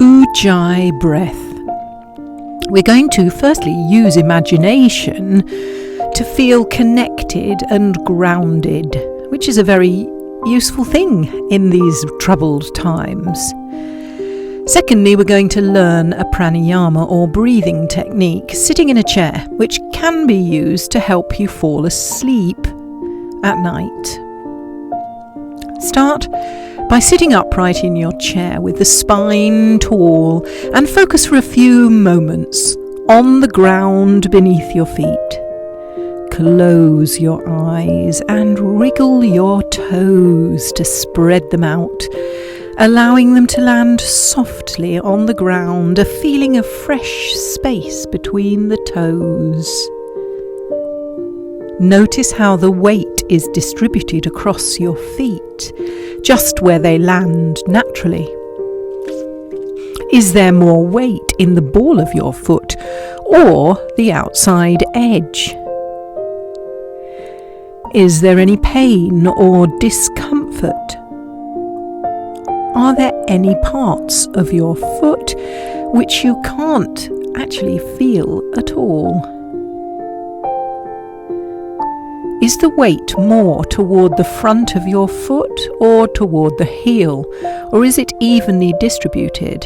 Ujjayi breath. We're going to firstly use imagination to feel connected and grounded, which is a very useful thing in these troubled times. Secondly, we're going to learn a pranayama or breathing technique sitting in a chair, which can be used to help you fall asleep at night. Start by sitting upright in your chair with the spine tall and focus for a few moments on the ground beneath your feet. Close your eyes and wriggle your toes to spread them out, allowing them to land softly on the ground, a feeling of fresh space between the toes. Notice how the weight is distributed across your feet, just where they land naturally. Is there more weight in the ball of your foot or the outside edge? Is there any pain or discomfort? Are there any parts of your foot which you can't actually feel at all? Is the weight more toward the front of your foot or toward the heel, or is it evenly distributed?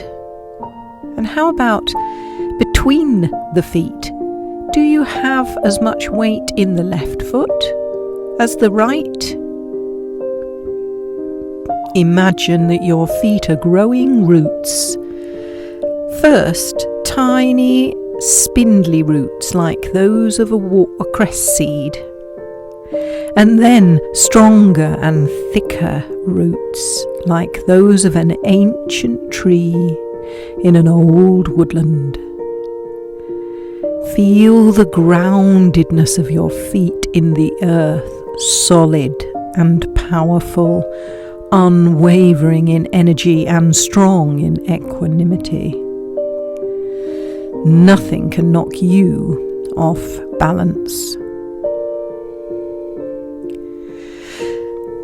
And how about between the feet? Do you have as much weight in the left foot as the right? Imagine that your feet are growing roots. First, tiny, spindly roots like those of a cress seed. And then stronger and thicker roots like those of an ancient tree in an old woodland. Feel the groundedness of your feet in the earth, solid and powerful, unwavering in energy and strong in equanimity. Nothing can knock you off balance.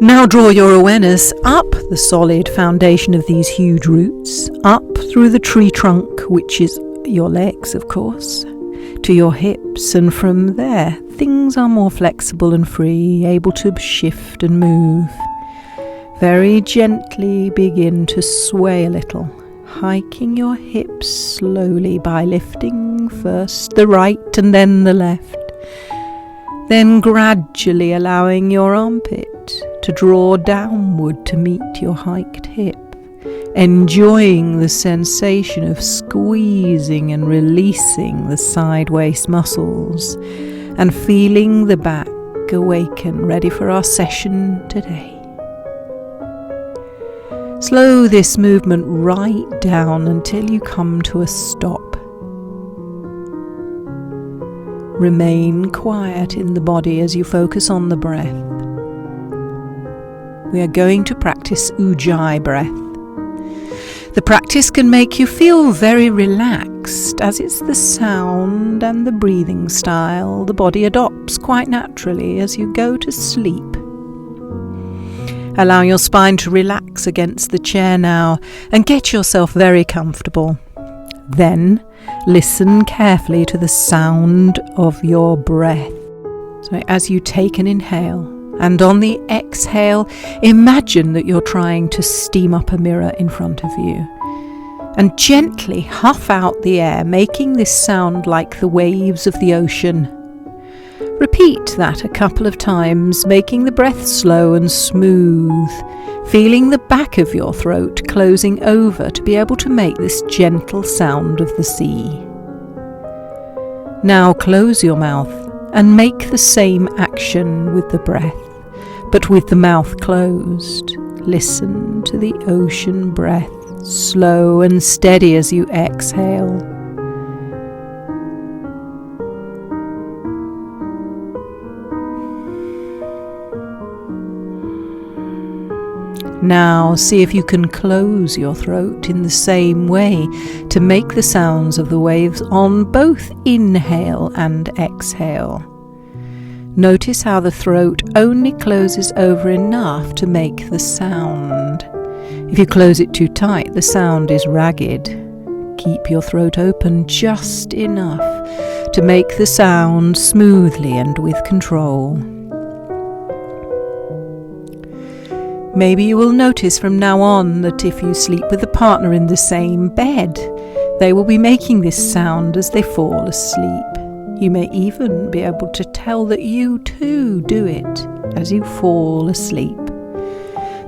Now draw your awareness up the solid foundation of these huge roots, up through the tree trunk, which is your legs, of course, to your hips, and from there things are more flexible and free, able to shift and move. Very gently begin to sway a little, hiking your hips slowly by lifting first the right and then the left, then gradually allowing your armpit to draw downward to meet your hiked hip, enjoying the sensation of squeezing and releasing the side waist muscles and feeling the back awaken, ready for our session today. Slow this movement right down until you come to a stop. Remain quiet in the body as you focus on the breath. We are going to practice Ujjayi breath. The practice can make you feel very relaxed, as it's the sound and the breathing style the body adopts quite naturally as you go to sleep. Allow your spine to relax against the chair now and get yourself very comfortable. Then listen carefully to the sound of your breath. So as you take an inhale, and on the exhale, imagine that you're trying to steam up a mirror in front of you. And gently huff out the air, making this sound like the waves of the ocean. Repeat that a couple of times, making the breath slow and smooth, feeling the back of your throat closing over to be able to make this gentle sound of the sea. Now close your mouth and make the same action with the breath, but with the mouth closed. Listen to the ocean breath, slow and steady as you exhale. Now see if you can close your throat in the same way to make the sounds of the waves on both inhale and exhale. Notice how the throat only closes over enough to make the sound. If you close it too tight, the sound is ragged. keep your throat open just enough to make the sound smoothly and with control. Maybe you will notice from now on that if you sleep with a partner in the same bed, they will be making this sound as they fall asleep. You may even be able to tell that you too do it as you fall asleep.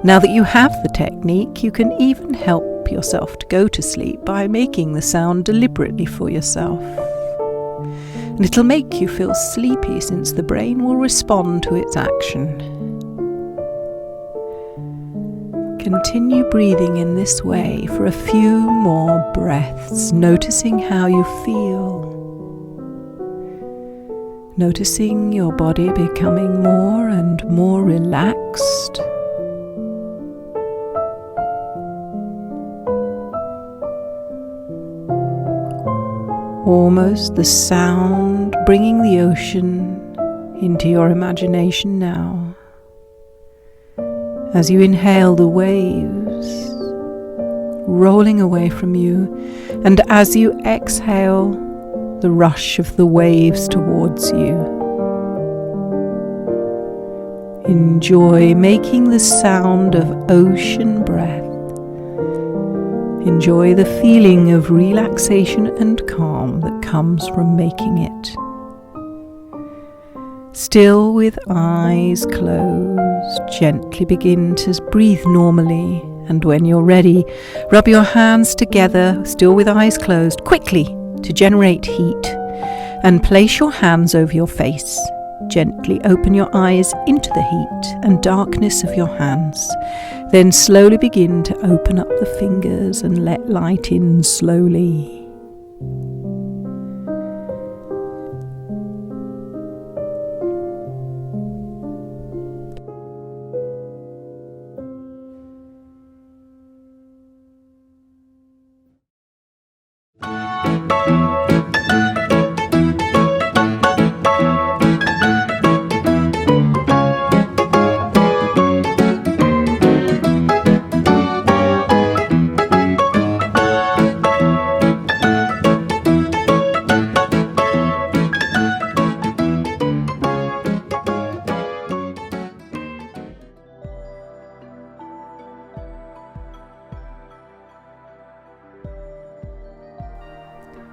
Now that you have the technique, you can even help yourself to go to sleep by making the sound deliberately for yourself. And it'll make you feel sleepy since the brain will respond to its action. Continue breathing in this way for a few more breaths, noticing how you feel. Noticing your body becoming more and more relaxed. Almost the sound bringing the ocean into your imagination now. As you inhale the waves rolling away from you, and as you exhale the rush of the waves towards you. Enjoy making the sound of ocean breath. Enjoy the feeling of relaxation and calm that comes from making it. Still with eyes closed, gently begin to breathe normally, and when you're ready, rub your hands together, still with eyes closed, quickly to generate heat, and place your hands over your face. Gently open your eyes into the heat and darkness of your hands. Then slowly begin to open up the fingers and let light in slowly.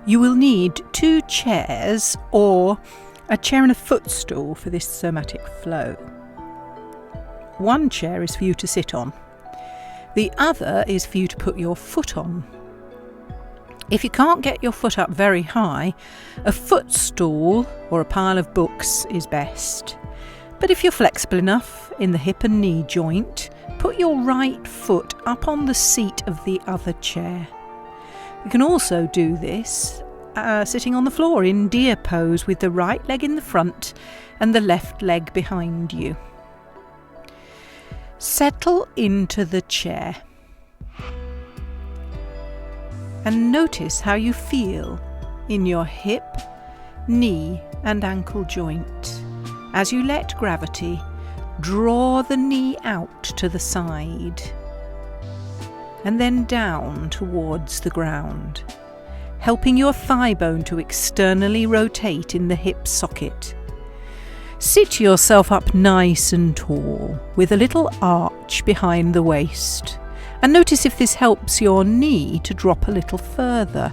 You will need 2 chairs or a chair and a footstool for this somatic flow. One chair is for you to sit on. The other is for you to put your foot on. If you can't get your foot up very high, a footstool or a pile of books is best. But if you're flexible enough in the hip and knee joint, put your right foot up on the seat of the other chair. You can also do this sitting on the floor in deer pose with the right leg in the front and the left leg behind you. Settle into the chair and notice how you feel in your hip, knee and ankle joint. As you let gravity draw the knee out to the side and then down towards the ground, helping your thigh bone to externally rotate in the hip socket. Sit yourself up nice and tall with a little arch behind the waist, and notice if this helps your knee to drop a little further.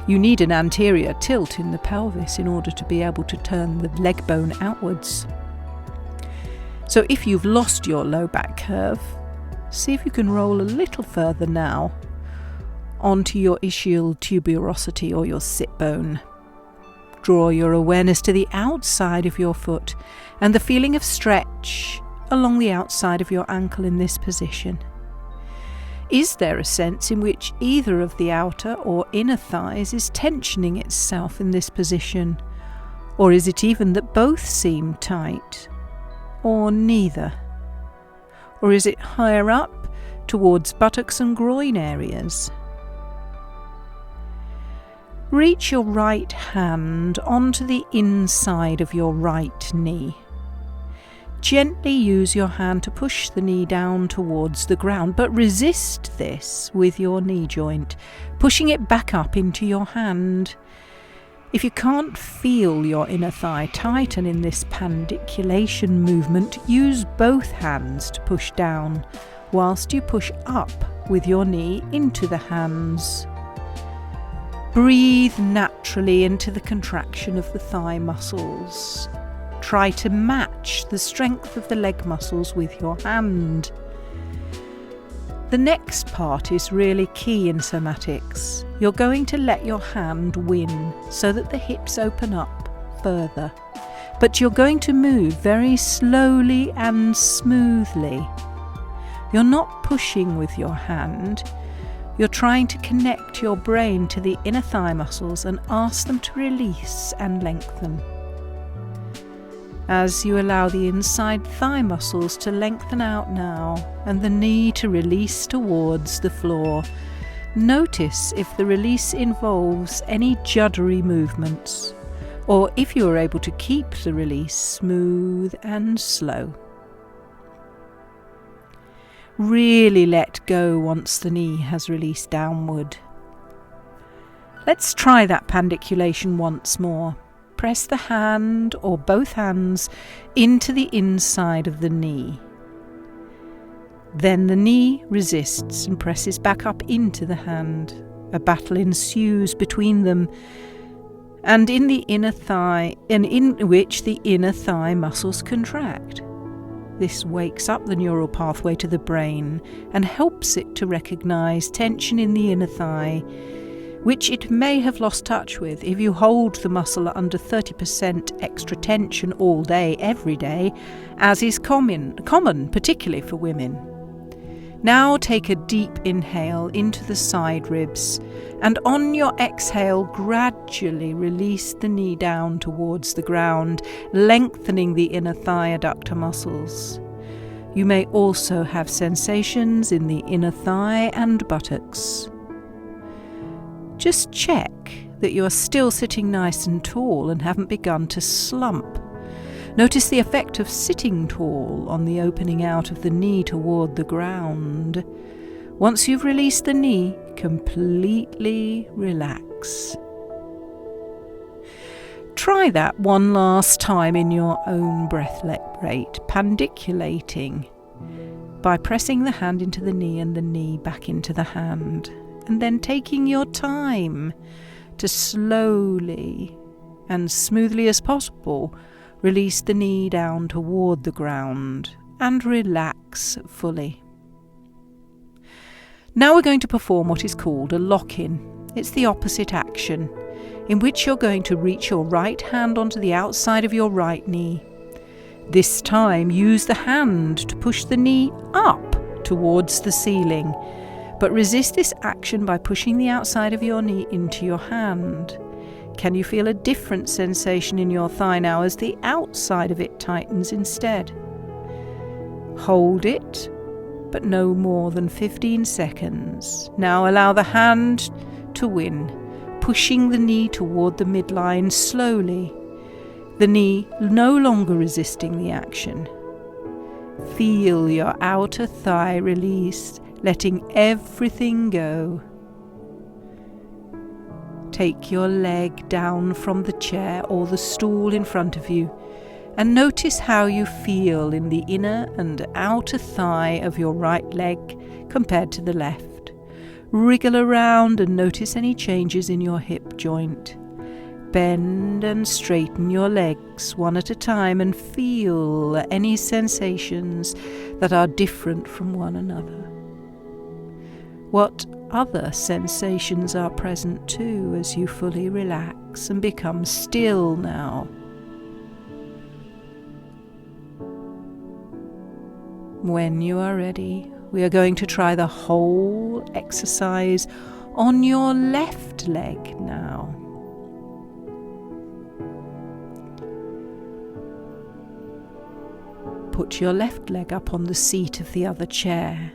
You need an anterior tilt in the pelvis in order to be able to turn the leg bone outwards. So if you've lost your low back curve, see if you can roll a little further now onto your ischial tuberosity or your sit bone. Draw your awareness to the outside of your foot and the feeling of stretch along the outside of your ankle in this position. Is there a sense in which either of the outer or inner thighs is tensioning itself in this position? Or is it even that both seem tight? Or neither? Or is it higher up towards buttocks and groin areas? Reach your right hand onto the inside of your right knee. Gently use your hand to push the knee down towards the ground, but resist this with your knee joint, pushing it back up into your hand. If you can't feel your inner thigh tighten in this pandiculation movement, use both hands to push down, whilst you push up with your knee into the hands. Breathe naturally into the contraction of the thigh muscles. Try to match the strength of the leg muscles with your hand. The next part is really key in somatics. You're going to let your hand win so that the hips open up further, but you're going to move very slowly and smoothly. You're not pushing with your hand. You're trying to connect your brain to the inner thigh muscles and ask them to release and lengthen. As you allow the inside thigh muscles to lengthen out now and the knee to release towards the floor, notice if the release involves any juddery movements, or if you are able to keep the release smooth and slow. Really let go once the knee has released downward. Let's try that pandiculation once more. Press the hand or both hands into the inside of the knee. Then the knee resists and presses back up into the hand. A battle ensues between them and in the inner thigh, and in which the inner thigh muscles contract. This wakes up the neural pathway to the brain and helps it to recognize tension in the inner thigh, which it may have lost touch with if you hold the muscle under 30% extra tension all day, every day, as is common, particularly for women. Now take a deep inhale into the side ribs, and on your exhale, gradually release the knee down towards the ground, lengthening the inner thigh adductor muscles. You may also have sensations in the inner thigh and buttocks. Just check that you are still sitting nice and tall and haven't begun to slump. Notice the effect of sitting tall on the opening out of the knee toward the ground. Once you've released the knee, completely relax. Try that one last time in your own breath rate, pandiculating, by pressing the hand into the knee and the knee back into the hand, and then taking your time to slowly and smoothly as possible release the knee down toward the ground and relax fully. Now we're going to perform what is called a lock-in. It's the opposite action, in which you're going to reach your right hand onto the outside of your right knee. This time use the hand to push the knee up towards the ceiling, but resist this action by pushing the outside of your knee into your hand. Can you feel a different sensation in your thigh now as the outside of it tightens instead? Hold it, but no more than 15 seconds. Now allow the hand to win, pushing the knee toward the midline slowly, the knee no longer resisting the action. Feel your outer thigh release, letting everything go. Take your leg down from the chair or the stool in front of you and notice how you feel in the inner and outer thigh of your right leg compared to the left. Wriggle around and notice any changes in your hip joint. Bend and straighten your legs one at a time and feel any sensations that are different from one another. What other sensations are present too as you fully relax and become still now? When you are ready, we are going to try the whole exercise on your left leg now. Put your left leg up on the seat of the other chair.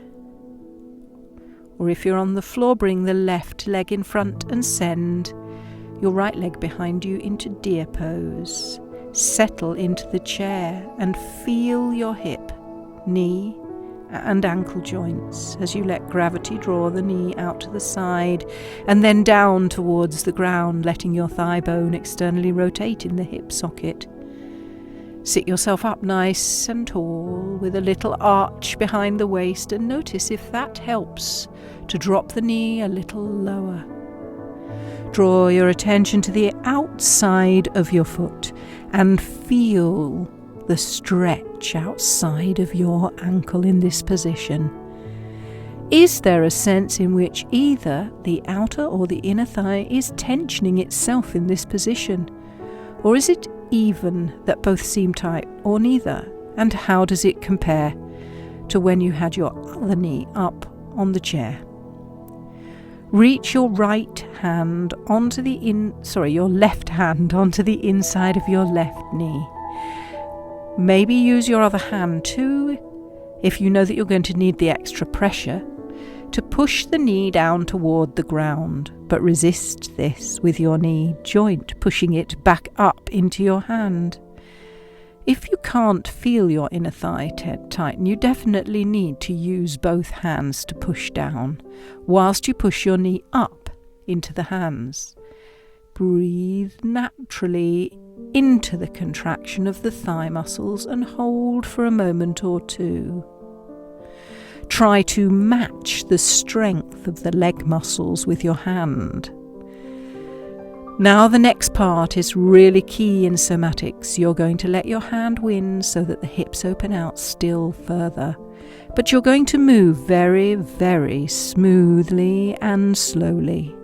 Or if you're on the floor, bring the left leg in front and send your right leg behind you into deer pose. settle into the chair and feel your hip, knee and ankle joints as you let gravity draw the knee out to the side and then down towards the ground, letting your thigh bone externally rotate in the hip socket. Sit yourself up nice and tall with a little arch behind the waist, and notice if that helps to drop the knee a little lower. Draw your attention to the outside of your foot and feel the stretch outside of your ankle in this position. Is there a sense in which either the outer or the inner thigh is tensioning itself in this position? Or is it even that both seem tight, or neither? And how does it compare to when you had your other knee up on the chair? Reach your left hand onto the inside of your left knee. Maybe use your other hand too, if you know that you're going to need the extra pressure, to push the knee down toward the ground, but resist this with your knee joint, pushing it back up into your hand. If you can't feel your inner thigh tighten, you definitely need to use both hands to push down, whilst you push your knee up into the hands. Breathe naturally into the contraction of the thigh muscles and hold for a moment or two. Try to match the strength of the leg muscles with your hand. Now the next part is really key in somatics. You're going to let your hand win so that the hips open out still further. But you're going to move very, very smoothly and slowly.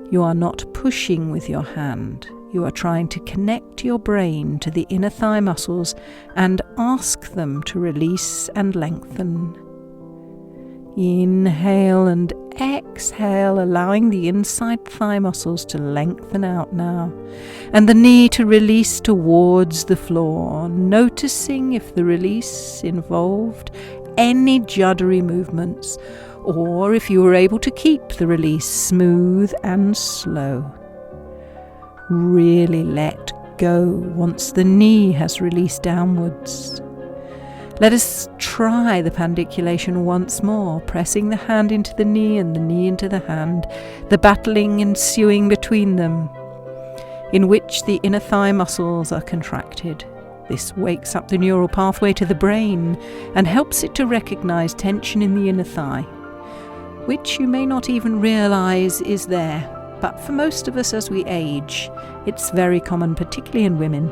You are not pushing with your hand. You are trying to connect your brain to the inner thigh muscles and ask them to release and lengthen. Inhale and exhale, allowing the inside thigh muscles to lengthen out now, and the knee to release towards the floor, noticing if the release involved any juddery movements, or if you were able to keep the release smooth and slow. Really let go once the knee has released downwards. Let us try the pandiculation once more, pressing the hand into the knee and the knee into the hand, the battling ensuing between them, in which the inner thigh muscles are contracted. This wakes up the neural pathway to the brain and helps it to recognize tension in the inner thigh, which you may not even realize is there. But for most of us as we age, it's very common, particularly in women.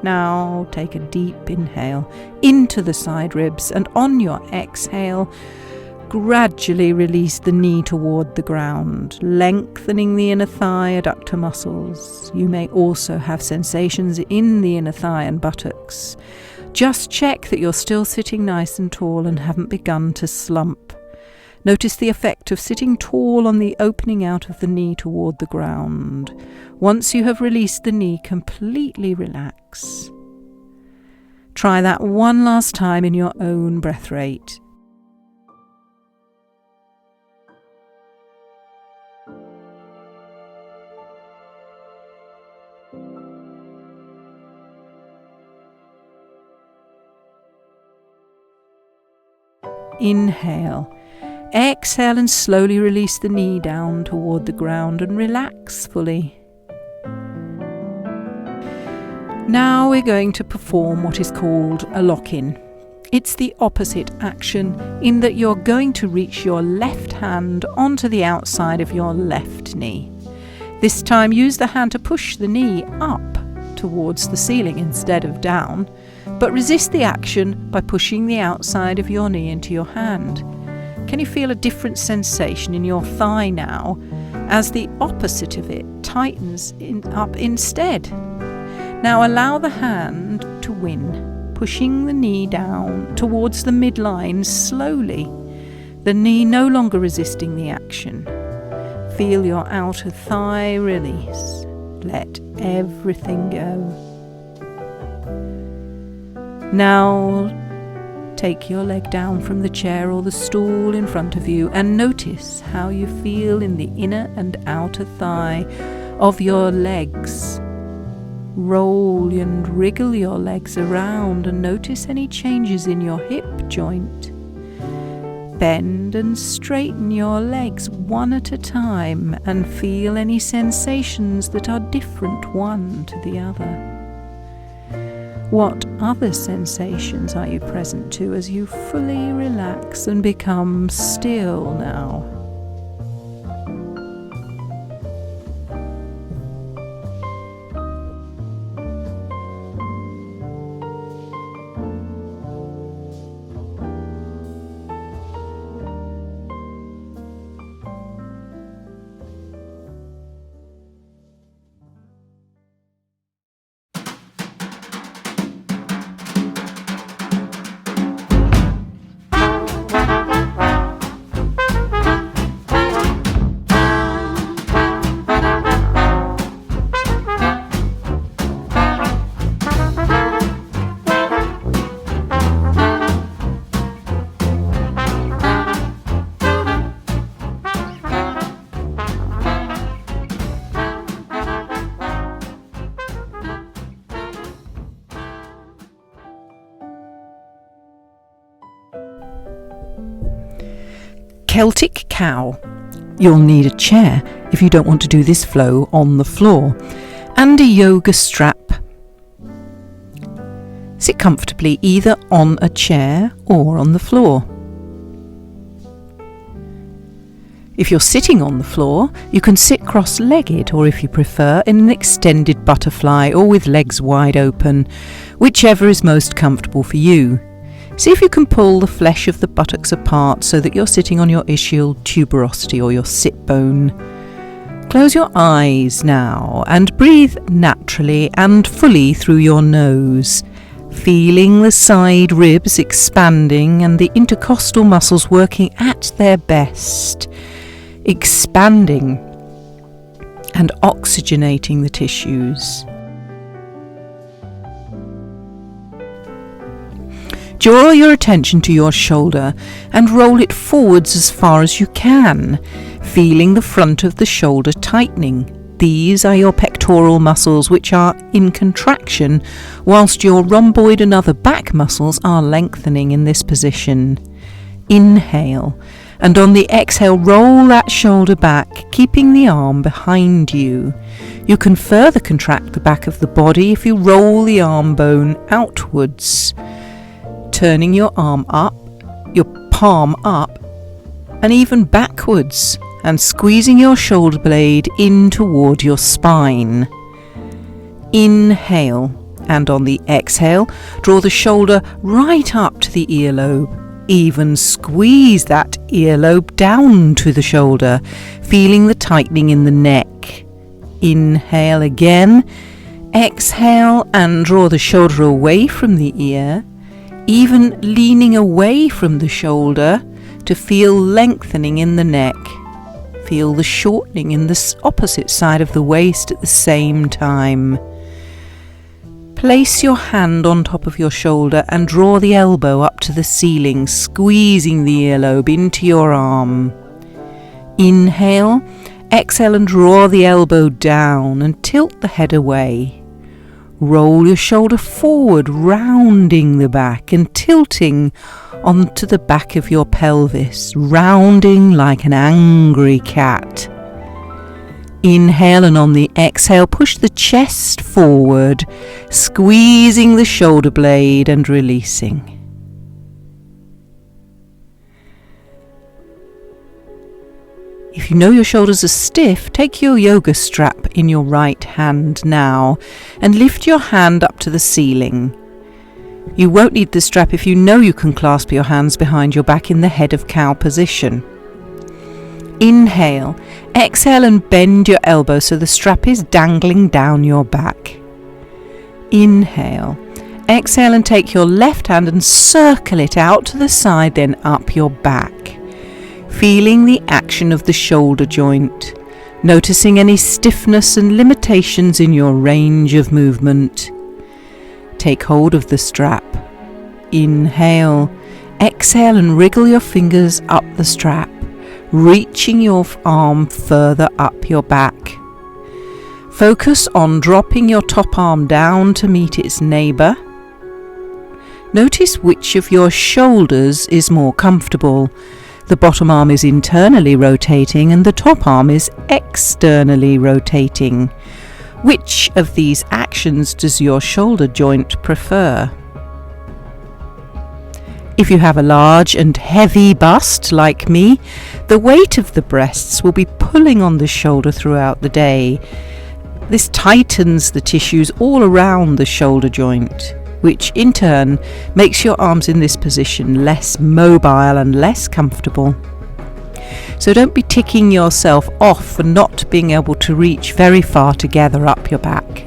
Now take a deep inhale into the side ribs, and on your exhale, gradually release the knee toward the ground, lengthening the inner thigh adductor muscles. You may also have sensations in the inner thigh and buttocks. Just check that you're still sitting nice and tall and haven't begun to slump. Notice the effect of sitting tall on the opening out of the knee toward the ground. Once you have released the knee, completely relax. Try that one last time in your own breath rate. Inhale. Exhale and slowly release the knee down toward the ground and relax fully. Now we're going to perform what is called a lock-in. It's the opposite action in that you're going to reach your left hand onto the outside of your left knee. This time use the hand to push the knee up towards the ceiling instead of down, but resist the action by pushing the outside of your knee into your hand. Can you feel a different sensation in your thigh now as the opposite of it tightens up instead? Now allow the hand to win, pushing the knee down towards the midline slowly, the knee no longer resisting the action. Feel your outer thigh release. Let everything go. Now take your leg down from the chair or the stool in front of you and notice how you feel in the inner and outer thigh of your legs. Roll and wriggle your legs around and notice any changes in your hip joint. Bend and straighten your legs one at a time and feel any sensations that are different one to the other. What other sensations are you present to as you fully relax and become still now? Celtic Cow. You'll need a chair if you don't want to do this flow on the floor, and a yoga strap. Sit comfortably either on a chair or on the floor. If you're sitting on the floor, you can sit cross-legged, or if you prefer, in an extended butterfly or with legs wide open, whichever is most comfortable for you. See if you can pull the flesh of the buttocks apart so that you're sitting on your ischial tuberosity or your sit bone. Close your eyes now and breathe naturally and fully through your nose, feeling the side ribs expanding and the intercostal muscles working at their best, expanding and oxygenating the tissues. Draw your attention to your shoulder and roll it forwards as far as you can, feeling the front of the shoulder tightening. These are your pectoral muscles which are in contraction, whilst your rhomboid and other back muscles are lengthening in this position. Inhale, and on the exhale roll that shoulder back, keeping the arm behind you. You can further contract the back of the body if you roll the arm bone outwards, turning your arm up, your palm up, and even backwards, and squeezing your shoulder blade in toward your spine. Inhale, and on the exhale, draw the shoulder right up to the earlobe. Even squeeze that earlobe down to the shoulder, feeling the tightening in the neck. Inhale again, exhale, and draw the shoulder away from the ear, even leaning away from the shoulder to feel lengthening in the neck. Feel the shortening in the opposite side of the waist at the same time. Place your hand on top of your shoulder and draw the elbow up to the ceiling, squeezing the earlobe into your arm. Inhale, exhale and draw the elbow down and tilt the head away. Roll your shoulder forward, rounding the back and tilting onto the back of your pelvis, rounding like an angry cat. Inhale, and on the exhale, push the chest forward, squeezing the shoulder blade and releasing. If you know your shoulders are stiff, take your yoga strap in your right hand now and lift your hand up to the ceiling. You won't need the strap if you know you can clasp your hands behind your back in the head of cow position. Inhale, exhale and bend your elbow so the strap is dangling down your back. Inhale, exhale and take your left hand and circle it out to the side, then up your back. Feeling the action of the shoulder joint, noticing any stiffness and limitations in your range of movement. Take hold of the strap. Inhale, exhale and wriggle your fingers up the strap, reaching your arm further up your back. Focus on dropping your top arm down to meet its neighbour. Notice which of your shoulders is more comfortable. The bottom arm is internally rotating and the top arm is externally rotating. Which of these actions does your shoulder joint prefer? If you have a large and heavy bust like me, the weight of the breasts will be pulling on the shoulder throughout the day. This tightens the tissues all around the shoulder joint, which in turn makes your arms in this position less mobile and less comfortable. So don't be ticking yourself off for not being able to reach very far together up your back.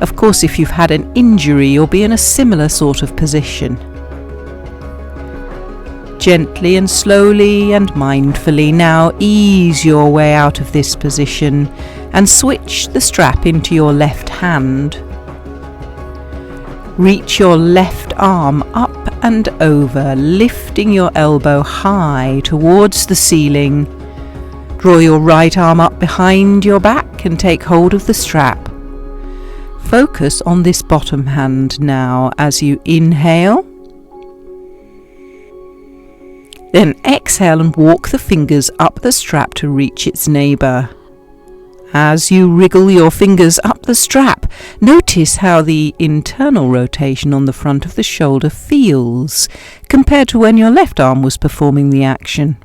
Of course, if you've had an injury, you'll be in a similar sort of position. Gently and slowly and mindfully now ease your way out of this position and switch the strap into your left hand. Reach your left arm up and over, lifting your elbow high towards the ceiling. Draw your right arm up behind your back and take hold of the strap. Focus on this bottom hand now as you inhale. Then exhale and walk the fingers up the strap to reach its neighbour. As you wriggle your fingers up the strap, notice how the internal rotation on the front of the shoulder feels compared to when your left arm was performing the action.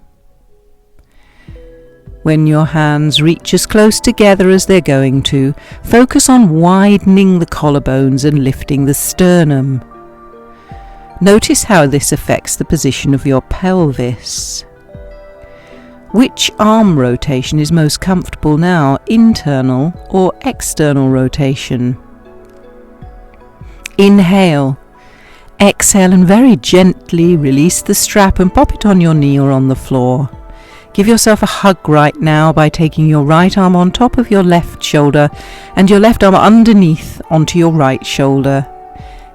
When your hands reach as close together as they're going to, focus on widening the collarbones and lifting the sternum. Notice how this affects the position of your pelvis. Which arm rotation is most comfortable now, internal or external rotation? Inhale. Exhale and very gently release the strap and pop it on your knee or on the floor. Give yourself a hug right now by taking your right arm on top of your left shoulder and your left arm underneath onto your right shoulder.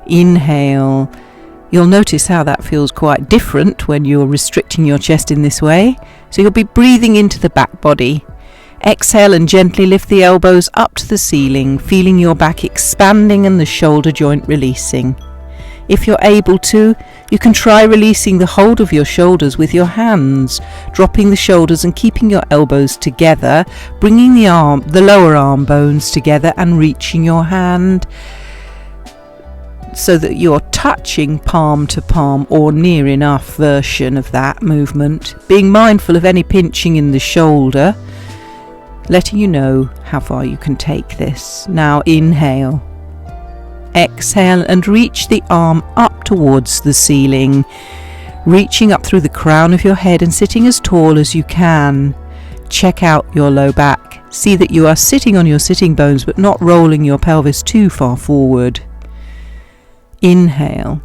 Inhale. You'll notice how that feels quite different when you're restricting your chest in this way. So you'll be breathing into the back body. Exhale and gently lift the elbows up to the ceiling, feeling your back expanding and the shoulder joint releasing. If you're able to, you can try releasing the hold of your shoulders with your hands, dropping the shoulders and keeping your elbows together, bringing the lower arm bones together and reaching your hand so that you're touching palm to palm or near enough version of that movement, being mindful of any pinching in the shoulder, letting you know how far you can take this. Now inhale. Exhale and reach the arm up towards the ceiling, reaching up through the crown of your head and sitting as tall as you can. Check out your low back. See that you are sitting on your sitting bones but not rolling your pelvis too far forward. Inhale.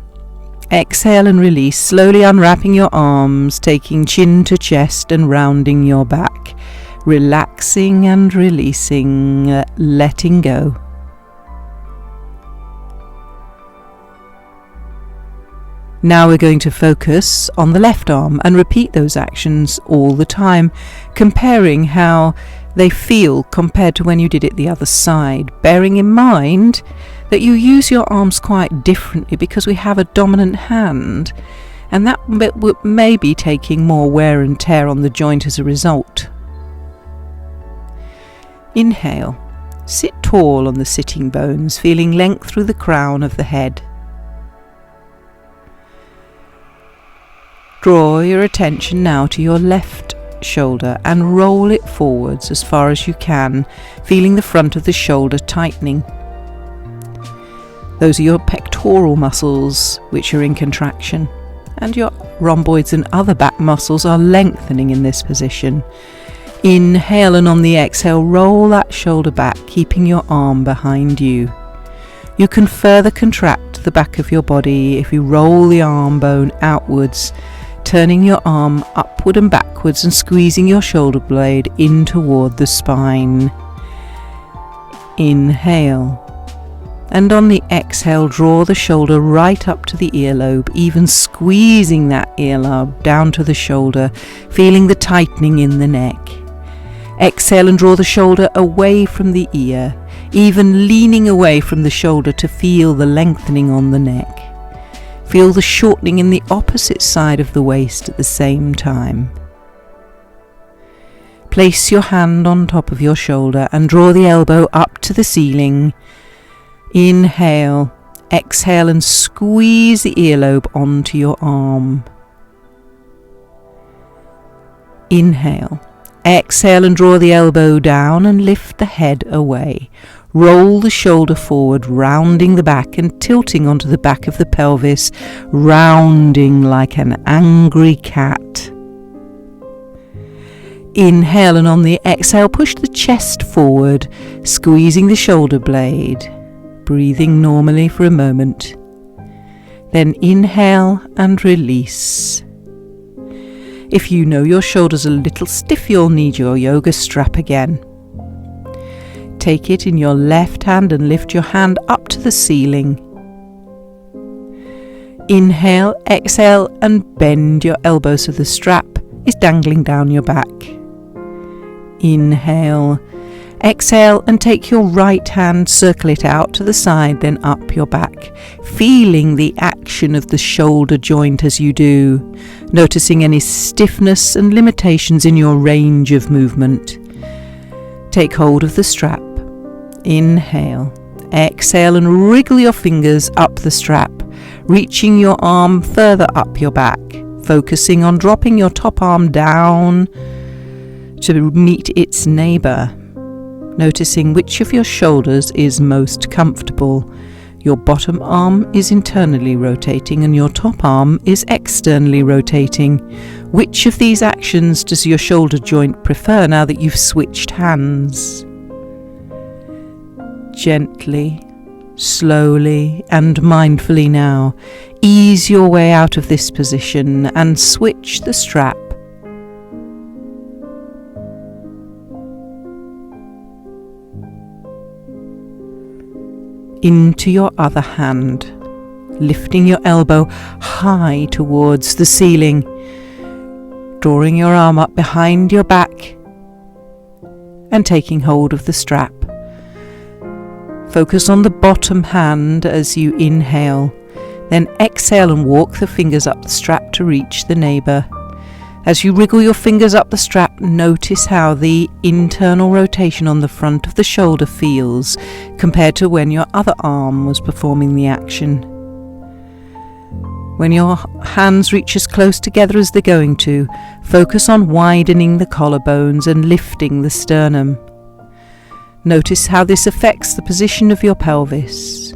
Exhale and release, slowly unwrapping your arms, taking chin to chest and rounding your back. Relaxing and releasing, letting go. Now we're going to focus on the left arm and repeat those actions all the time, comparing how they feel compared to when you did it the other side, bearing in mind that you use your arms quite differently because we have a dominant hand, and that may be taking more wear and tear on the joint as a result. Inhale. Sit tall on the sitting bones, feeling length through the crown of the head. Draw your attention now to your left shoulder and roll it forwards as far as you can, feeling the front of the shoulder tightening. Those are your pectoral muscles which are in contraction, and your rhomboids and other back muscles are lengthening in this position. Inhale and on the exhale, roll that shoulder back, keeping your arm behind you. You can further contract the back of your body if you roll the arm bone outwards, turning your arm upward and backwards and squeezing your shoulder blade in toward the spine. Inhale. And on the exhale, draw the shoulder right up to the earlobe, even squeezing that earlobe down to the shoulder, feeling the tightening in the neck. Exhale and draw the shoulder away from the ear, even leaning away from the shoulder to feel the lengthening on the neck. Feel the shortening in the opposite side of the waist at the same time. Place your hand on top of your shoulder and draw the elbow up to the ceiling. Inhale, exhale and squeeze the earlobe onto your arm. Inhale, exhale and draw the elbow down and lift the head away. Roll the shoulder forward, rounding the back and tilting onto the back of the pelvis, rounding like an angry cat. Inhale and on the exhale, push the chest forward, squeezing the shoulder blade, breathing normally for a moment. Then inhale and release. If you know your shoulders are a little stiff, you'll need your yoga strap again. Take it in your left hand and lift your hand up to the ceiling. Inhale, exhale and bend your elbows so the strap is dangling down your back. Inhale, exhale and take your right hand, circle it out to the side, then up your back, feeling the action of the shoulder joint as you do, noticing any stiffness and limitations in your range of movement. Take hold of the strap. Inhale, exhale and wriggle your fingers up the strap, reaching your arm further up your back, focusing on dropping your top arm down to meet its neighbour. Noticing which of your shoulders is most comfortable. Your bottom arm is internally rotating and your top arm is externally rotating. Which of these actions does your shoulder joint prefer now that you've switched hands? Gently, slowly and mindfully now, ease your way out of this position and switch the strap. Into your other hand, lifting your elbow high towards the ceiling, drawing your arm up behind your back and taking hold of the strap. Focus on the bottom hand as you inhale, then exhale and walk the fingers up the strap to reach the neighbour. As you wriggle your fingers up the strap, notice how the internal rotation on the front of the shoulder feels compared to when your other arm was performing the action. When your hands reach as close together as they're going to, focus on widening the collarbones and lifting the sternum. Notice how this affects the position of your pelvis.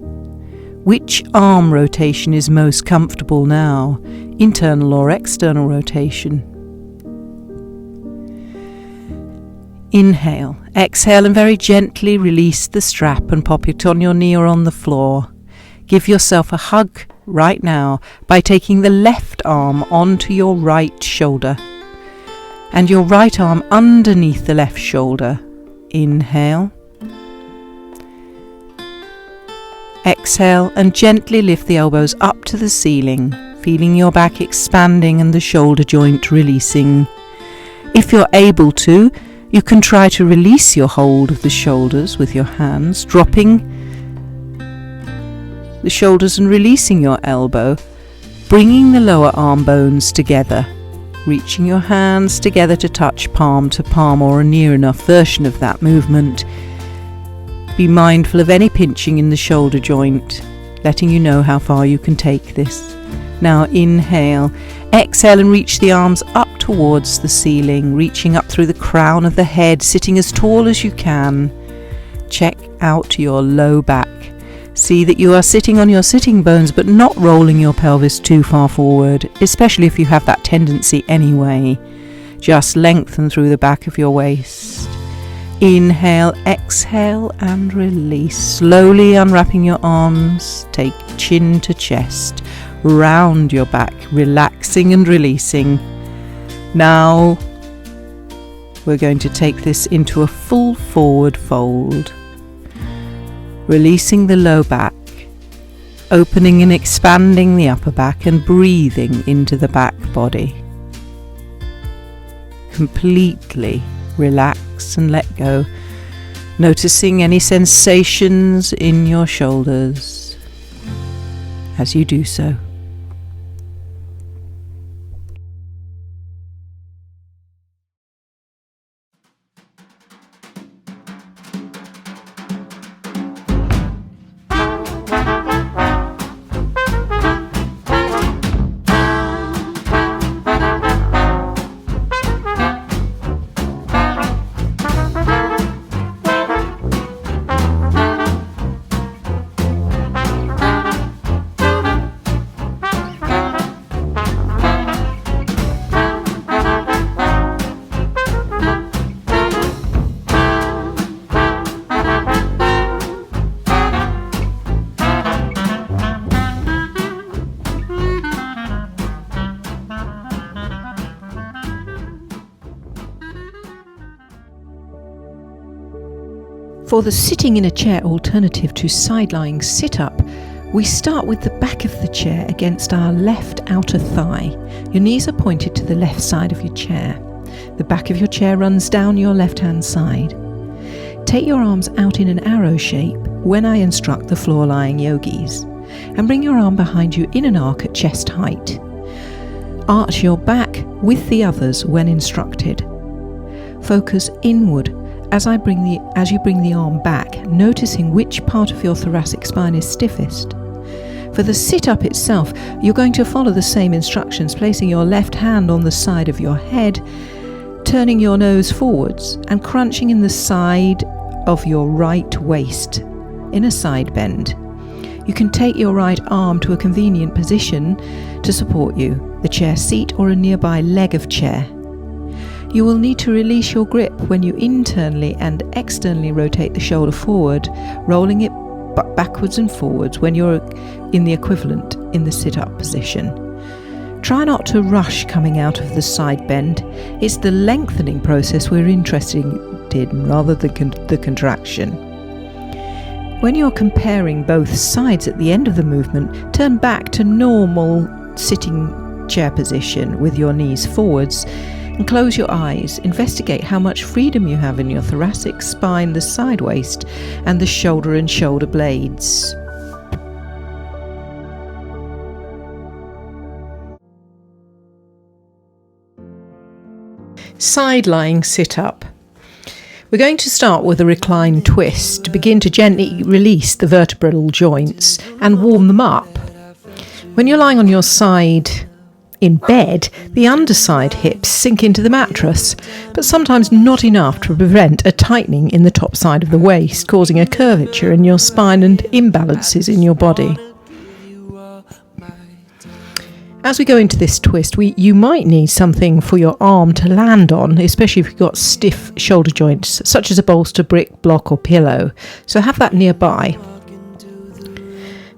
Which arm rotation is most comfortable now, internal or external rotation? Inhale, exhale and very gently release the strap and pop it on your knee or on the floor. Give yourself a hug right now by taking the left arm onto your right shoulder and your right arm underneath the left shoulder. Inhale. Exhale and gently lift the elbows up to the ceiling, feeling your back expanding and the shoulder joint releasing. If you're able to, you can try to release your hold of the shoulders with your hands, dropping the shoulders and releasing your elbow, bringing the lower arm bones together, reaching your hands together to touch palm to palm or a near enough version of that movement. Be mindful of any pinching in the shoulder joint, letting you know how far you can take this. Now inhale, exhale and reach the arms up towards the ceiling, reaching up through the crown of the head, sitting as tall as you can. Check out your low back. See that you are sitting on your sitting bones but not rolling your pelvis too far forward, especially if you have that tendency anyway. Just lengthen through the back of your waist. Inhale, exhale and release. Slowly unwrapping your arms, take chin to chest. Round your back, relaxing and releasing. Now we're going to take this into a full forward fold. Releasing the low back, opening and expanding the upper back and breathing into the back body. Completely relax and let go, noticing any sensations in your shoulders as you do so. For the sitting in a chair alternative to side-lying sit-up, we start with the back of the chair against our left outer thigh. Your knees are pointed to the left side of your chair. The back of your chair runs down your left-hand side. Take your arms out in an arrow shape when I instruct the floor-lying yogis, and bring your arm behind you in an arc at chest height. Arch your back with the others when instructed. Focus inward as you bring the arm back, noticing which part of your thoracic spine is stiffest. For the sit-up itself, you're going to follow the same instructions, placing your left hand on the side of your head, turning your nose forwards and crunching in the side of your right waist in a side bend. You can take your right arm to a convenient position to support you, the chair seat or a nearby leg of chair. You will need to release your grip when you internally and externally rotate the shoulder forward, rolling it backwards and forwards when you're in the equivalent in the sit-up position. Try not to rush coming out of the side bend. It's the lengthening process we're interested in rather than the contraction. When you're comparing both sides at the end of the movement, turn back to normal sitting chair position with your knees forwards and close your eyes. Investigate how much freedom you have in your thoracic spine, the side waist, and the shoulder and shoulder blades. Side-lying sit-up. We're going to start with a recline twist to begin to gently release the vertebral joints and warm them up. When you're lying on your side in bed, the underside hips sink into the mattress, but sometimes not enough to prevent a tightening in the top side of the waist, causing a curvature in your spine and imbalances in your body. As we go into this twist, you might need something for your arm to land on, especially if you've got stiff shoulder joints, such as a bolster, brick, block or pillow. So have that nearby.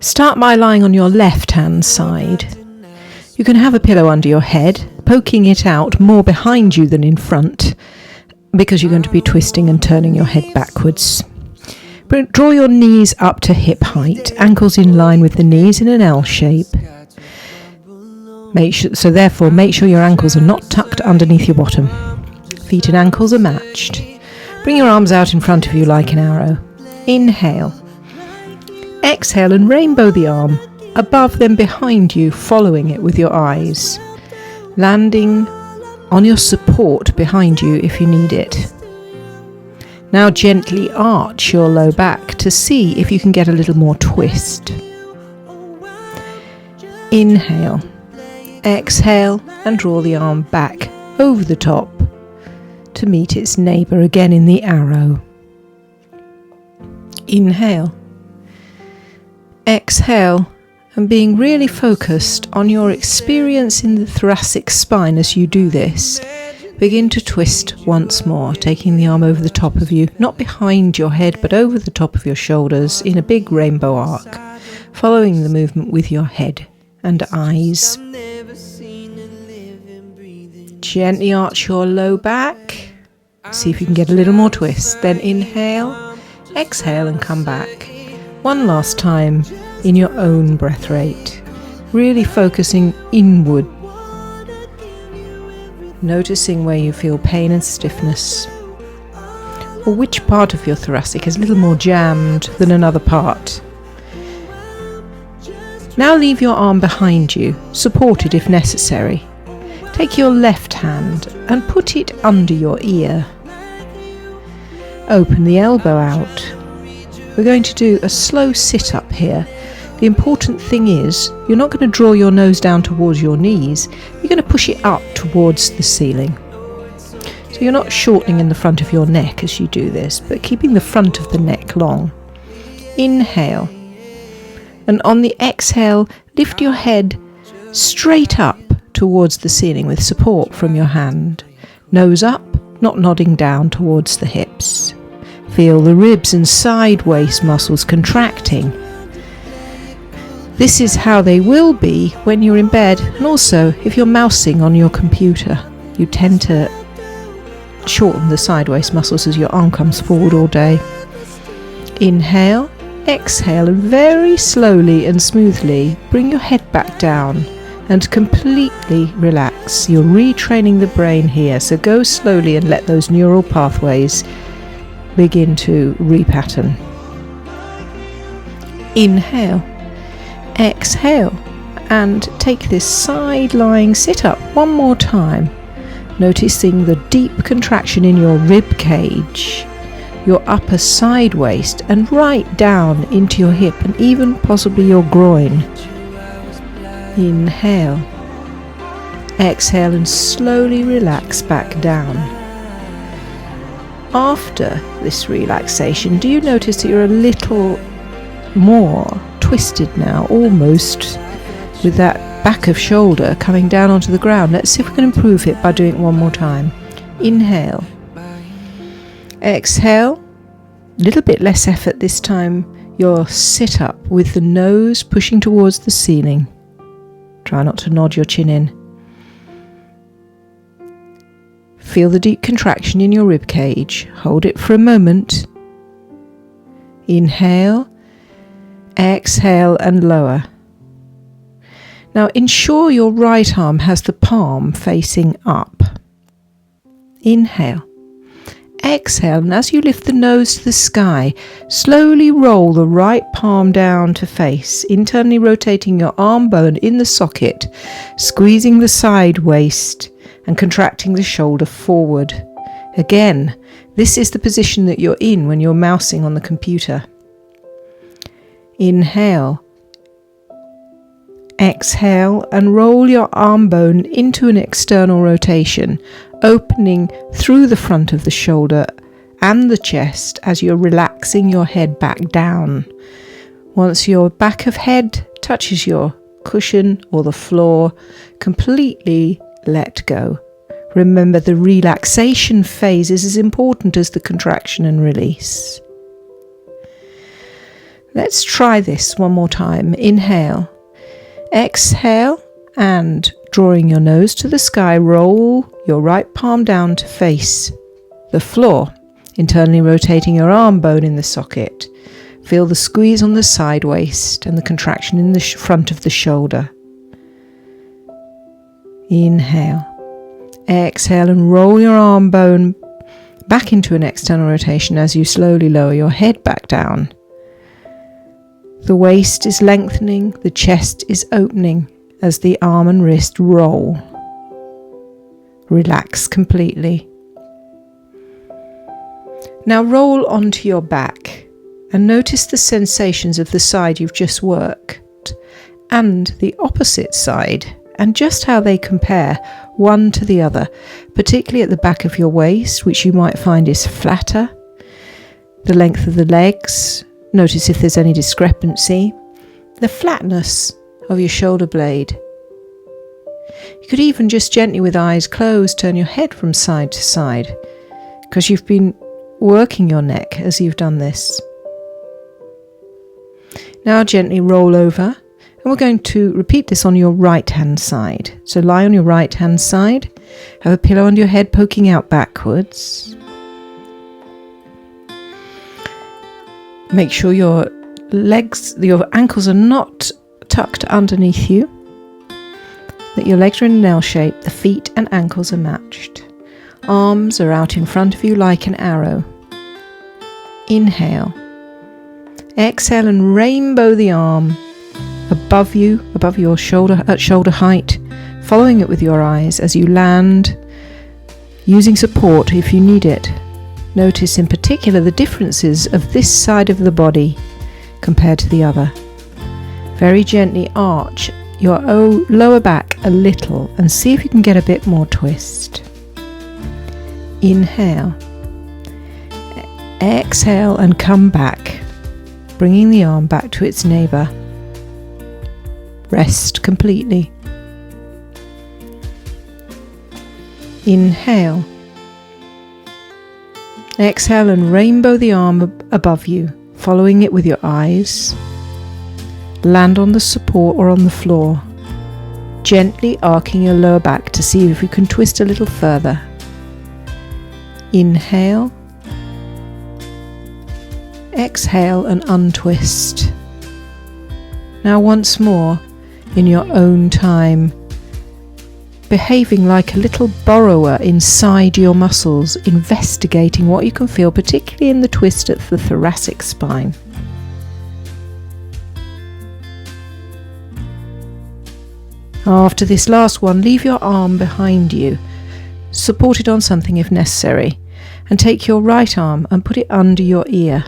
Start by lying on your left-hand side. You can have a pillow under your head, poking it out more behind you than in front, because you're going to be twisting and turning your head backwards. Draw your knees up to hip height, ankles in line with the knees in an L shape. Make sure your ankles are not tucked underneath your bottom. Feet and ankles are matched. Bring your arms out in front of you like an arrow. Inhale. Exhale and rainbow the arm above then behind you, following it with your eyes, landing on your support behind you if you need it. Now gently arch your low back to see if you can get a little more twist. Inhale, exhale and draw the arm back over the top to meet its neighbour again in the arrow. Inhale, exhale, and being really focused on your experience in the thoracic spine as you do this, begin to twist once more, taking the arm over the top of you, not behind your head but over the top of your shoulders in a big rainbow arc, following the movement with your head and eyes. Gently arch your low back, see if you can get a little more twist, then inhale, exhale and come back. One last time in your own breath rate, really focusing inward, noticing where you feel pain and stiffness, or which part of your thoracic is a little more jammed than another part. Now leave your arm behind you, supported if necessary. Take your left hand and put it under your ear. Open the elbow out. We're going to do a slow sit-up here. The important thing is, you're not going to draw your nose down towards your knees, you're going to push it up towards the ceiling. So you're not shortening in the front of your neck as you do this, but keeping the front of the neck long. Inhale. And on the exhale, lift your head straight up towards the ceiling with support from your hand. Nose up, not nodding down towards the hips. Feel the ribs and side waist muscles contracting. This is how they will be when you're in bed, and also if you're mousing on your computer. You tend to shorten the side waist muscles as your arm comes forward all day. Inhale, exhale, and very slowly and smoothly bring your head back down and completely relax. You're retraining the brain here, so go slowly and let those neural pathways begin to repattern. Inhale, exhale, and take this side lying sit up one more time, noticing the deep contraction in your rib cage, your upper side waist, and right down into your hip and even possibly your groin. Inhale, exhale, and slowly relax back down. After this relaxation, do you notice that you're a little more twisted now, almost with that back of shoulder coming down onto the ground? Let's see if we can improve it by doing it one more time. Inhale, exhale, a little bit less effort this time. Your sit up with the nose pushing towards the ceiling. Try not to nod your chin in. Feel the deep contraction in your rib cage. Hold it for a moment. Inhale, exhale, and lower. Now ensure your right arm has the palm facing up. Inhale, exhale, and as you lift the nose to the sky, slowly roll the right palm down to face, internally rotating your arm bone in the socket, squeezing the side waist and contracting the shoulder forward. Again, this is the position that you're in when you're mousing on the computer. Inhale, exhale, and roll your arm bone into an external rotation, opening through the front of the shoulder and the chest as you're relaxing your head back down. Once your back of head touches your cushion or the floor, completely let go. Remember, the relaxation phase is as important as the contraction and release. Let's try this one more time. Inhale, exhale, and drawing your nose to the sky, roll your right palm down to face the floor, internally rotating your arm bone in the socket. Feel the squeeze on the side waist and the contraction in the front of the shoulder. Inhale, exhale, and roll your arm bone back into an external rotation as you slowly lower your head back down. The waist is lengthening, the chest is opening as the arm and wrist roll. Relax completely. Now roll onto your back and notice the sensations of the side you've just worked and the opposite side, and just how they compare one to the other, particularly at the back of your waist, which you might find is flatter. The length of the legs, notice if there's any discrepancy. The flatness of your shoulder blade. You could even just gently, with eyes closed, turn your head from side to side, because you've been working your neck as you've done this. Now gently roll over. And we're going to repeat this on your right hand side. So lie on your right hand side, have a pillow under your head poking out backwards. Make sure your ankles are not tucked underneath you, that your legs are in an L shape, the feet and ankles are matched. Arms are out in front of you like an arrow. Inhale. Exhale and rainbow the arm above you, above your shoulder, at shoulder height, following it with your eyes as you land, using support if you need it. Notice in particular the differences of this side of the body compared to the other. Very gently arch your lower back a little and see if you can get a bit more twist. Inhale. Exhale and come back, bringing the arm back to its neighbour. Rest completely. Inhale. Exhale and rainbow the arm above you, following it with your eyes. Land on the support or on the floor, gently arcing your lower back to see if you can twist a little further. Inhale. Exhale and untwist. Now once more, in your own time, behaving like a little burrower inside your muscles, investigating what you can feel, particularly in the twist at the thoracic spine. After this last one, leave your arm behind you, support it on something if necessary, and take your right arm and put it under your ear.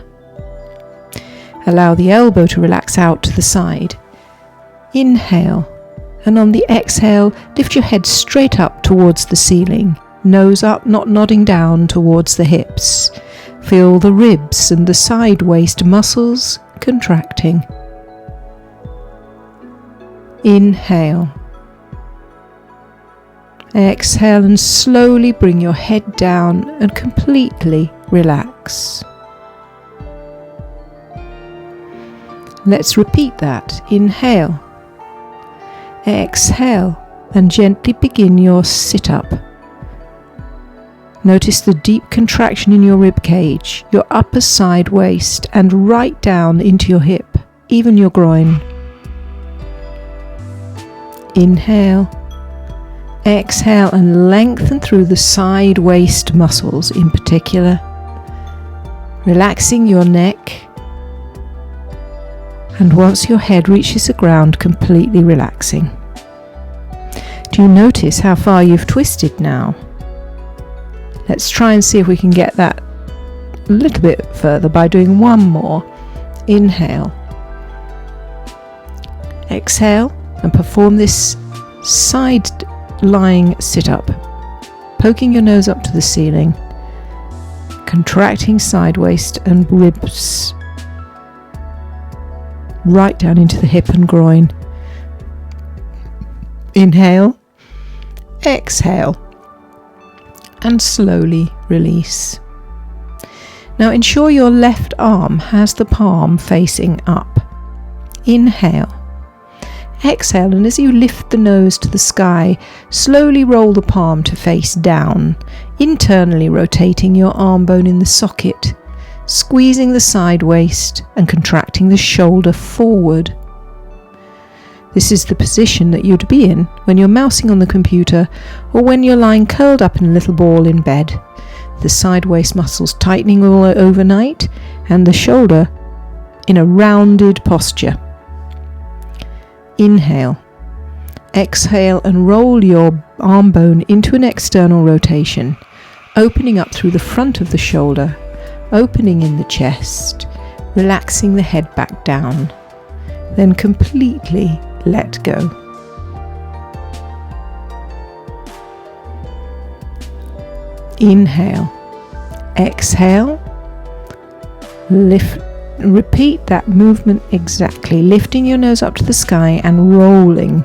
Allow the elbow to relax out to the side. Inhale, and on the exhale, lift your head straight up towards the ceiling, nose up, not nodding down towards the hips. Feel the ribs and the side waist muscles contracting. Inhale. Exhale and slowly bring your head down and completely relax. Let's repeat that. Inhale. Exhale and gently begin your sit-up. Notice the deep contraction in your rib cage, your upper side waist, and right down into your hip, even your groin. Inhale. Exhale and lengthen through the side waist muscles in particular, relaxing your neck. And once your head reaches the ground, completely relaxing. Do you notice how far you've twisted now? Let's try and see if we can get that a little bit further by doing one more. Inhale. Exhale and perform this side lying sit-up, poking your nose up to the ceiling, contracting side waist and ribs right down into the hip and groin. Inhale, exhale, and slowly release. Now ensure your left arm has the palm facing up. Inhale. Exhale, and as you lift the nose to the sky, slowly roll the palm to face down, internally rotating your arm bone in the socket, squeezing the side waist and contracting the shoulder forward. This is the position that you'd be in when you're mousing on the computer or when you're lying curled up in a little ball in bed. The side waist muscles tightening all overnight and the shoulder in a rounded posture. Inhale. Exhale and roll your arm bone into an external rotation, opening up through the front of the shoulder, opening in the chest, relaxing the head back down, then completely let go. Inhale. Exhale. Lift. Repeat that movement exactly, lifting your nose up to the sky and rolling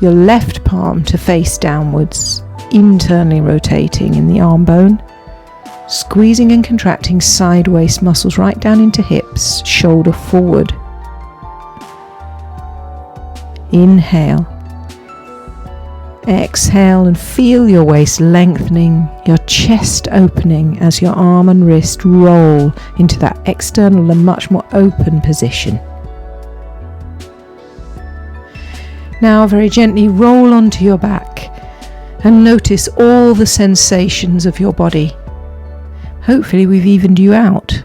your left palm to face downwards, internally rotating in the arm bone, squeezing and contracting side waist muscles right down into hips, shoulder forward. Inhale. Exhale and feel your waist lengthening, your chest opening as your arm and wrist roll into that external and much more open position. Now very gently roll onto your back and notice all the sensations of your body. Hopefully we've evened you out.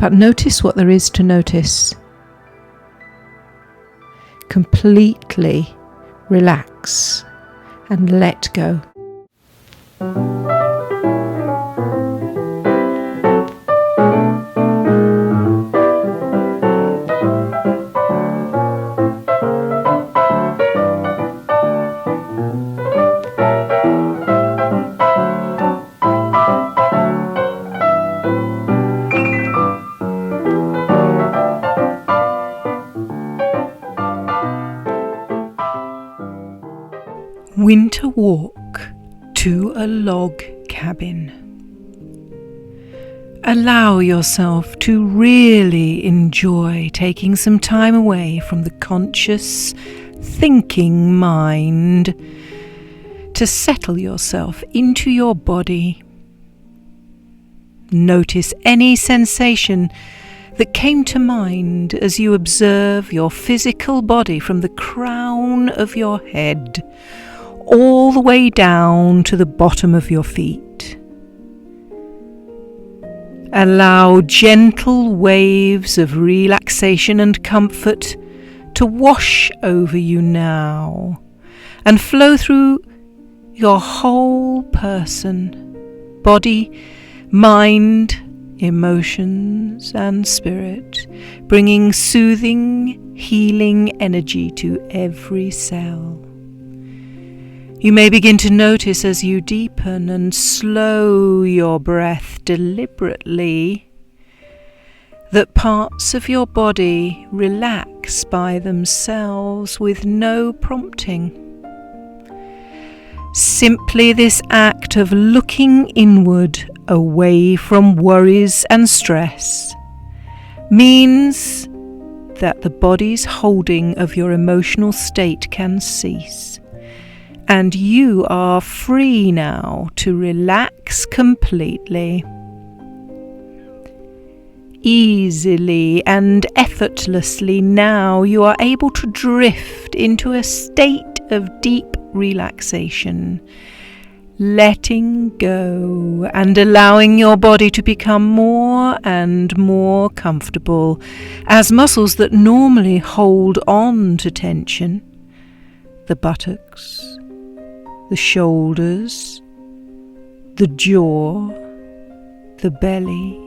But notice what there is to notice. Completely relax and let go. Winter walk to a log cabin. Allow yourself to really enjoy taking some time away from the conscious, thinking mind to settle yourself into your body. Notice any sensation that came to mind as you observe your physical body from the crown of your head all the way down to the bottom of your feet. Allow gentle waves of relaxation and comfort to wash over you now and flow through your whole person, body, mind, emotions and spirit, bringing soothing, healing energy to every cell. You may begin to notice as you deepen and slow your breath deliberately that parts of your body relax by themselves with no prompting. Simply this act of looking inward away from worries and stress means that the body's holding of your emotional state can cease. And you are free now to relax completely. Easily and effortlessly now you are able to drift into a state of deep relaxation, letting go and allowing your body to become more and more comfortable as muscles that normally hold on to tension, the buttocks, the shoulders, the jaw, the belly,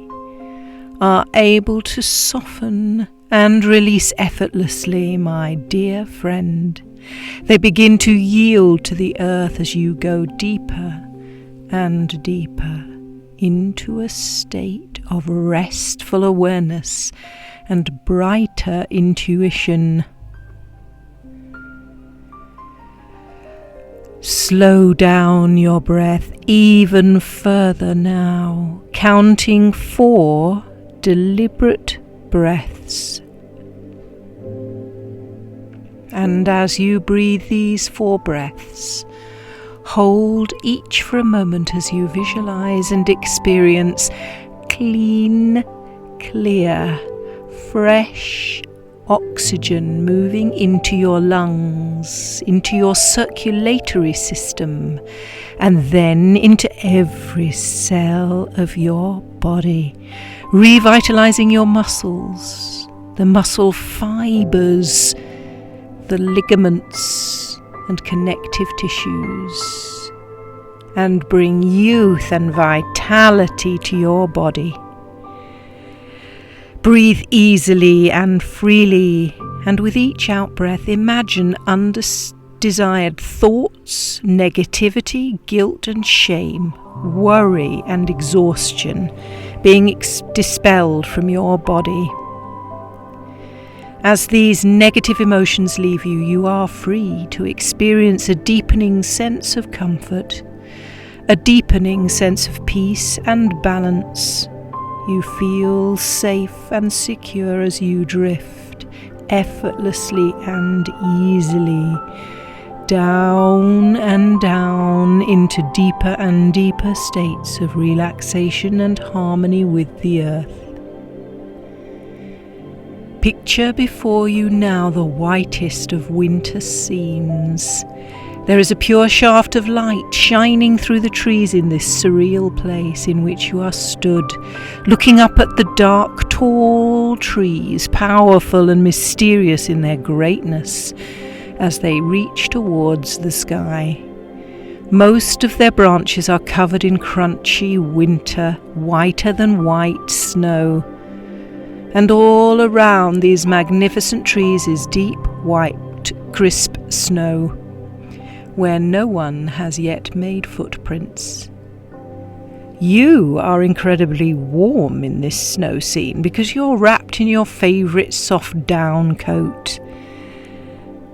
are able to soften and release effortlessly, my dear friend. They begin to yield to the earth as you go deeper and deeper into a state of restful awareness and brighter intuition. Slow down your breath even further now, counting 4 deliberate breaths. And as you breathe these 4 breaths, hold each for a moment as you visualize and experience clean, clear, fresh oxygen moving into your lungs, into your circulatory system, and then into every cell of your body, revitalizing your muscles, the muscle fibers, the ligaments and connective tissues, and bring youth and vitality to your body. Breathe easily and freely, and with each out-breath imagine undesired thoughts, negativity, guilt and shame, worry and exhaustion being dispelled from your body. As these negative emotions leave you, you are free to experience a deepening sense of comfort, a deepening sense of peace and balance. You feel safe and secure as you drift effortlessly and easily down and down into deeper and deeper states of relaxation and harmony with the earth. Picture before you now the whitest of winter scenes, There is a pure shaft of light shining through the trees in this surreal place in which you are stood, looking up at the dark, tall trees, powerful and mysterious in their greatness, as they reach towards the sky. Most of their branches are covered in crunchy winter, whiter than white snow, and all around these magnificent trees is deep, white, crisp snow, where no one has yet made footprints. You are incredibly warm in this snow scene because you're wrapped in your favourite soft down coat.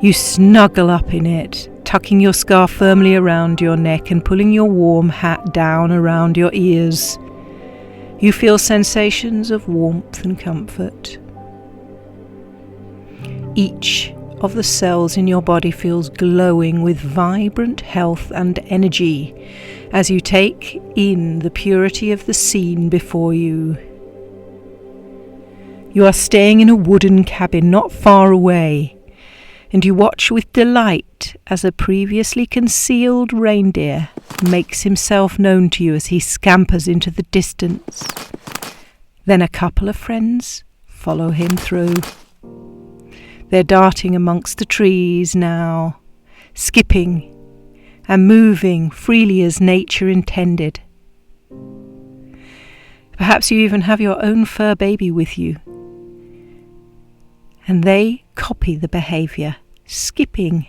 You snuggle up in it, tucking your scarf firmly around your neck and pulling your warm hat down around your ears. You feel sensations of warmth and comfort. Each of the cells in your body feels glowing with vibrant health and energy as you take in the purity of the scene before you. You are staying in a wooden cabin not far away, and you watch with delight as a previously concealed reindeer makes himself known to you as he scampers into the distance. Then a couple of friends follow him through. They're darting amongst the trees now, skipping and moving freely as nature intended. Perhaps you even have your own fur baby with you, and they copy the behaviour, skipping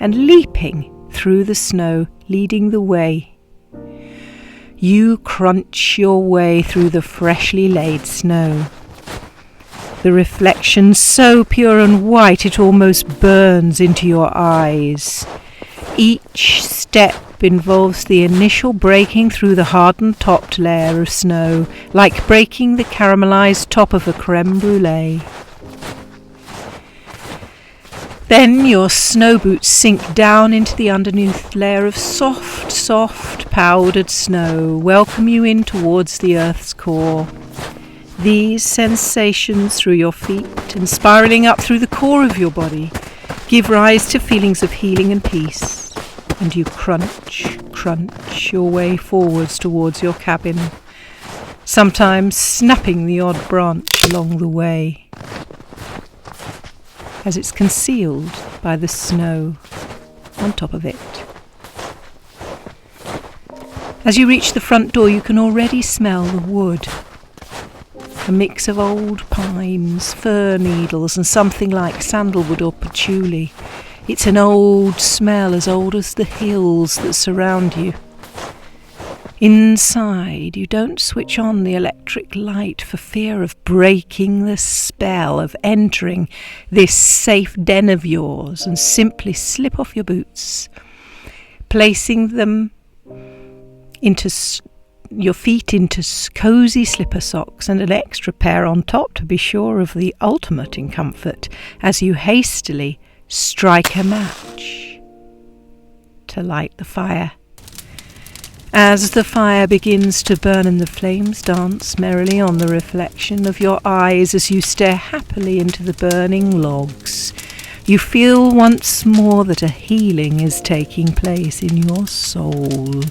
and leaping through the snow, leading the way. You crunch your way through the freshly laid snow. The reflection so pure and white it almost burns into your eyes. Each step involves the initial breaking through the hardened topped layer of snow, like breaking the caramelized top of a creme brulee. Then your snow boots sink down into the underneath layer of soft, powdered snow, welcome you in towards the earth's core. These sensations through your feet and spiralling up through the core of your body give rise to feelings of healing and peace, and you crunch your way forwards towards your cabin, sometimes snapping the odd branch along the way, as it's concealed by the snow on top of it. As you reach the front door, you can already smell the wood. A mix of old pines, fir needles and something like sandalwood or patchouli. It's an old smell as old as the hills that surround you. Inside, you don't switch on the electric light for fear of breaking the spell of entering this safe den of yours, and simply slip off your boots, placing them into your feet into cosy slipper socks and an extra pair on top to be sure of the ultimate in comfort as you hastily strike a match to light the fire. As the fire begins to burn and the flames dance merrily on the reflection of your eyes as you stare happily into the burning logs, you feel once more that a healing is taking place in your soul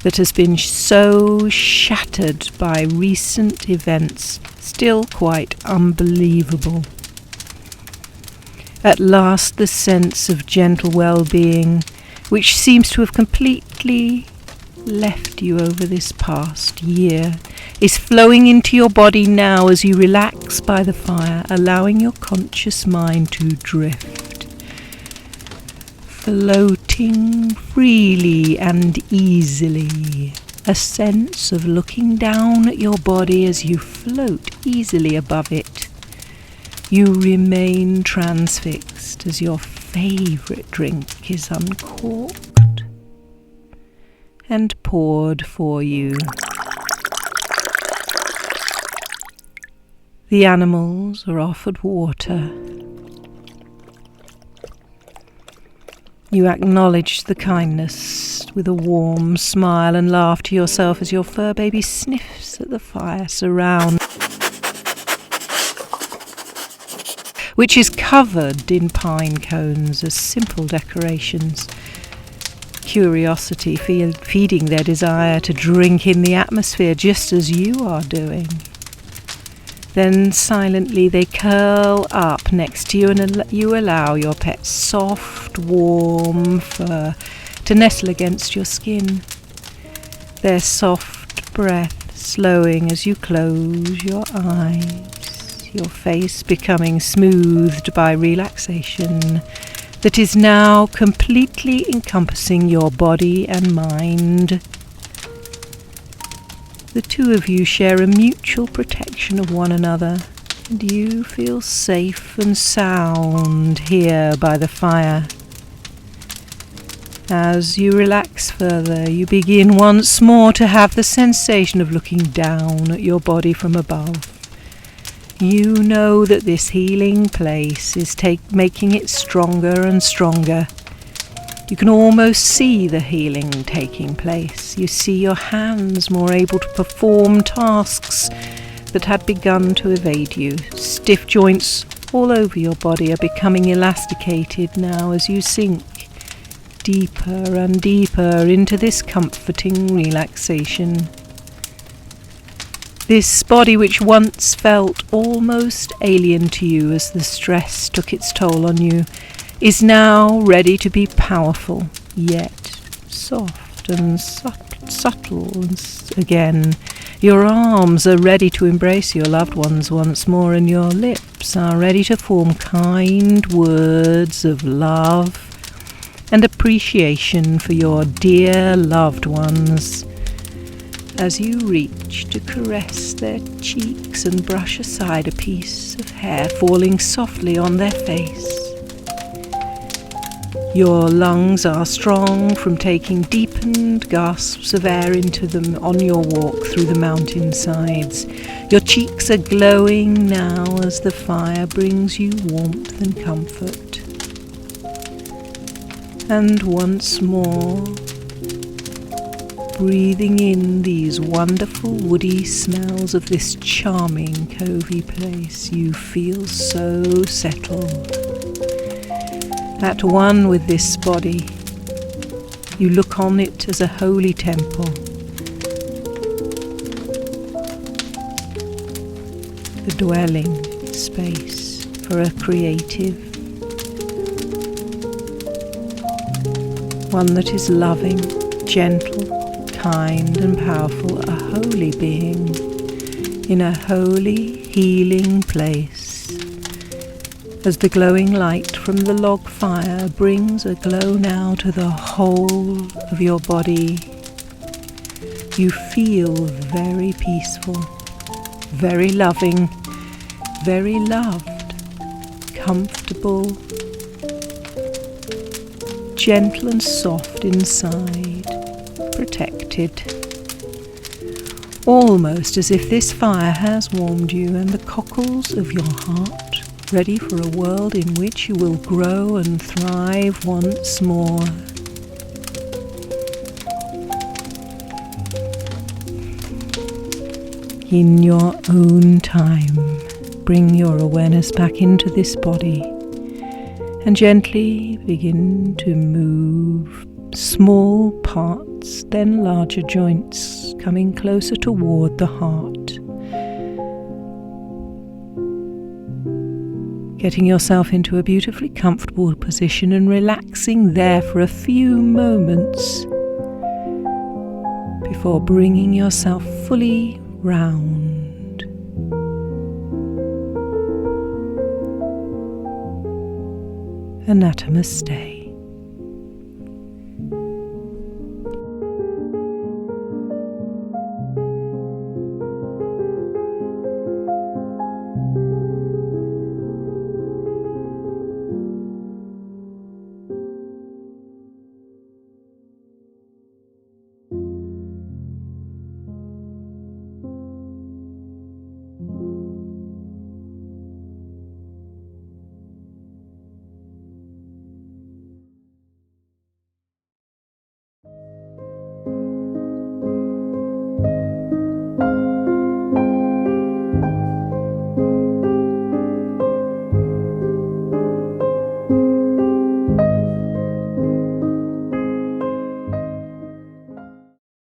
that has been so shattered by recent events, still quite unbelievable. At last the sense of gentle well-being, which seems to have completely left you over this past year, is flowing into your body now as you relax by the fire, allowing your conscious mind to drift, floating freely and easily, a sense of looking down at your body as you float easily above it. You remain transfixed as your favourite drink is uncorked and poured for you. The animals are offered water. You acknowledge the kindness with a warm smile and laugh to yourself as your fur baby sniffs at the fire surround, which is covered in pine cones as simple decorations, curiosity, feeding their desire to drink in the atmosphere just as you are doing. Then silently they curl up next to you, and you allow your pet's soft, warm fur to nestle against your skin. Their soft breath slowing as you close your eyes, your face becoming smoothed by relaxation that is now completely encompassing your body and mind. The two of you share a mutual protection of one another, and you feel safe and sound here by the fire. As you relax further, you begin once more to have the sensation of looking down at your body from above. You know that this healing place is making it stronger and stronger. You can almost see the healing taking place. You see your hands more able to perform tasks that had begun to evade you. Stiff joints all over your body are becoming elasticated now as you sink deeper and deeper into this comforting relaxation. This body which once felt almost alien to you as the stress took its toll on you is now ready to be powerful, yet soft and subtle again. Your arms are ready to embrace your loved ones once more, and your lips are ready to form kind words of love and appreciation for your dear loved ones. As you reach to caress their cheeks and brush aside a piece of hair falling softly on their face. Your lungs are strong from taking deepened gasps of air into them on your walk through the mountainsides. Your cheeks are glowing now as the fire brings you warmth and comfort. And once more, breathing in these wonderful woody smells of this charming covey place, you feel so settled. At one with this body, you look on it as a holy temple. The dwelling space for a creative, one that is loving, gentle, kind and powerful, a holy being in a holy, healing place. As the glowing light from the log fire brings a glow now to the whole of your body, you feel very peaceful, very loving, very loved, comfortable, gentle and soft inside, protected. Almost as if this fire has warmed you and the cockles of your heart ready for a world in which you will grow and thrive once more. In your own time, bring your awareness back into this body and gently begin to move small parts, then larger joints, coming closer toward the heart. Getting yourself into a beautifully comfortable position and relaxing there for a few moments before bringing yourself fully round. Namaste.